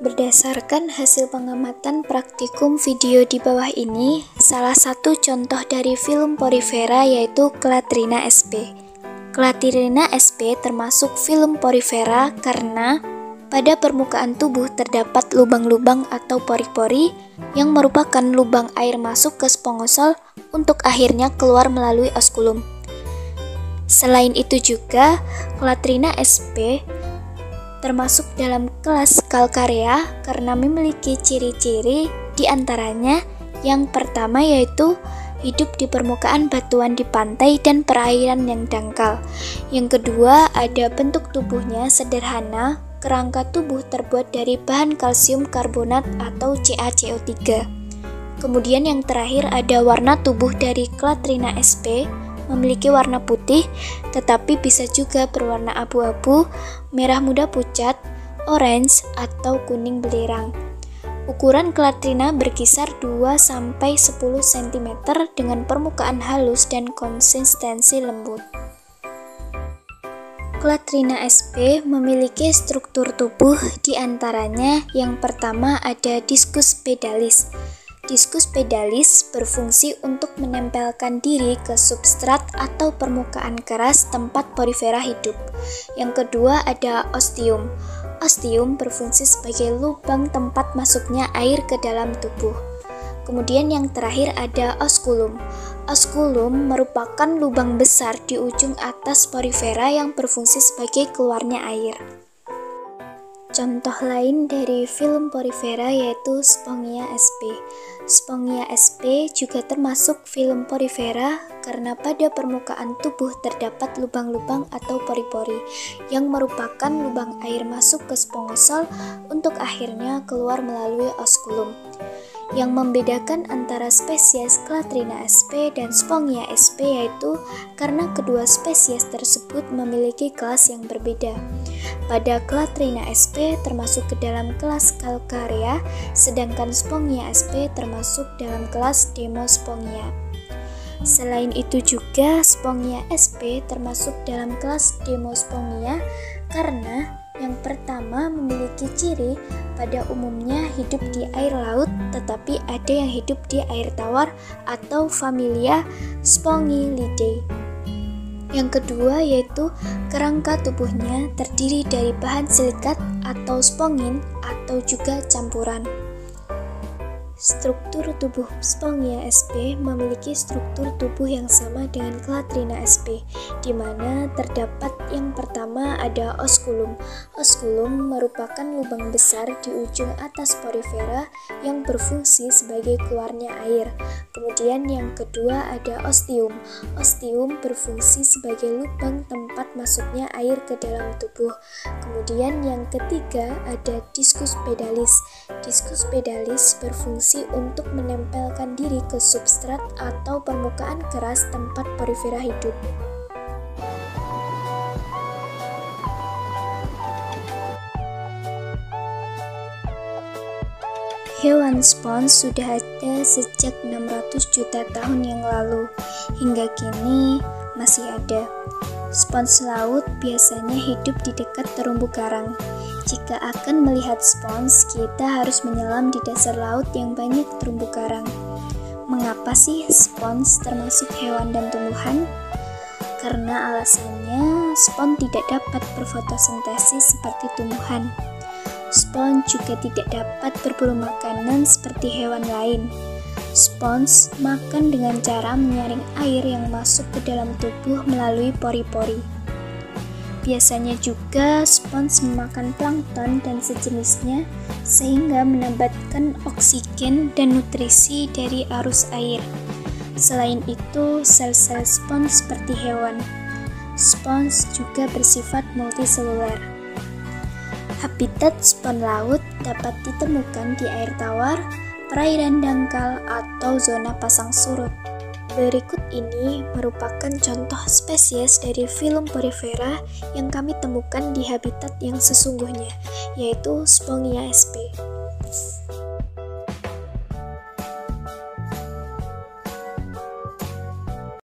Berdasarkan hasil pengamatan praktikum video di bawah ini, salah satu contoh dari film porifera yaitu Clatrina sp. Clatrina sp termasuk film porifera karena pada permukaan tubuh terdapat lubang-lubang atau pori-pori yang merupakan lubang air masuk ke spongosol untuk akhirnya keluar melalui oskulum. Selain itu juga, Clatrina sp termasuk dalam kelas Calcarea karena memiliki ciri-ciri diantaranya yang pertama yaitu hidup di permukaan batuan di pantai dan perairan yang dangkal. Yang kedua, ada bentuk tubuhnya sederhana, kerangka tubuh terbuat dari bahan kalsium karbonat atau CaCO3. Kemudian yang terakhir ada warna tubuh dari Clatrina sp memiliki warna putih, tetapi bisa juga berwarna abu-abu, merah muda pucat, orange, atau kuning belerang. Ukuran Clatrina berkisar 2-10 cm dengan permukaan halus dan konsistensi lembut. Clatrina sp memiliki struktur tubuh diantaranya yang pertama ada discus pedalis. Discus pedalis berfungsi untuk menempelkan diri ke substrat atau permukaan keras tempat porifera hidup. Yang kedua ada ostium. Ostium berfungsi sebagai lubang tempat masuknya air ke dalam tubuh. Kemudian yang terakhir ada osculum. Osculum merupakan lubang besar di ujung atas porifera yang berfungsi sebagai keluarnya air. Contoh lain dari film porifera yaitu Spongia sp. Spongia sp juga termasuk film porifera karena pada permukaan tubuh terdapat lubang-lubang atau pori-pori yang merupakan lubang air masuk ke spongosol untuk akhirnya keluar melalui osculum. Yang membedakan antara spesies Clatrina sp dan Spongia sp yaitu karena kedua spesies tersebut memiliki kelas yang berbeda. Pada Clatrina sp termasuk ke dalam kelas Calcarea, sedangkan Spongia sp termasuk dalam kelas Demospongia. Selain itu juga Spongia sp termasuk dalam kelas Demospongia karena yang pertama memiliki ciri pada umumnya hidup di air laut, tetapi ada yang hidup di air tawar atau familia Spongilidae. Yang kedua yaitu kerangka tubuhnya terdiri dari bahan silikat atau spongin atau juga campuran. Struktur tubuh Spongia sp memiliki struktur tubuh yang sama dengan Clatrina sp, di mana terdapat yang pertama ada osculum. Osculum merupakan lubang besar di ujung atas porifera yang berfungsi sebagai keluarnya air. Kemudian yang kedua ada ostium. Ostium berfungsi sebagai lubang tempat masuknya air ke dalam tubuh. Kemudian yang ketiga ada discus pedalis. Discus pedalis berfungsi untuk menempelkan diri ke substrat atau permukaan keras tempat porifera hidup. Hewan spons sudah ada sejak 600 juta tahun yang lalu. Hingga kini masih ada. Spons laut biasanya hidup di dekat terumbu karang. Jika akan melihat spons, kita harus menyelam di dasar laut yang banyak terumbu karang. Mengapa sih spons termasuk hewan dan tumbuhan? Karena alasannya, spons tidak dapat berfotosintesis seperti tumbuhan. Spons juga tidak dapat berburu makanan seperti hewan lain. Spons makan dengan cara menyaring air yang masuk ke dalam tubuh melalui pori-pori. Biasanya juga spons memakan plankton dan sejenisnya sehingga menambahkan oksigen dan nutrisi dari arus air. Selain itu, sel-sel spons seperti hewan. Spons juga bersifat multiseluler. Habitat spons laut dapat ditemukan di air tawar, perairan dangkal, atau zona pasang surut. Berikut ini merupakan contoh spesies dari film porifera yang kami temukan di habitat yang sesungguhnya, yaitu Spongia sp.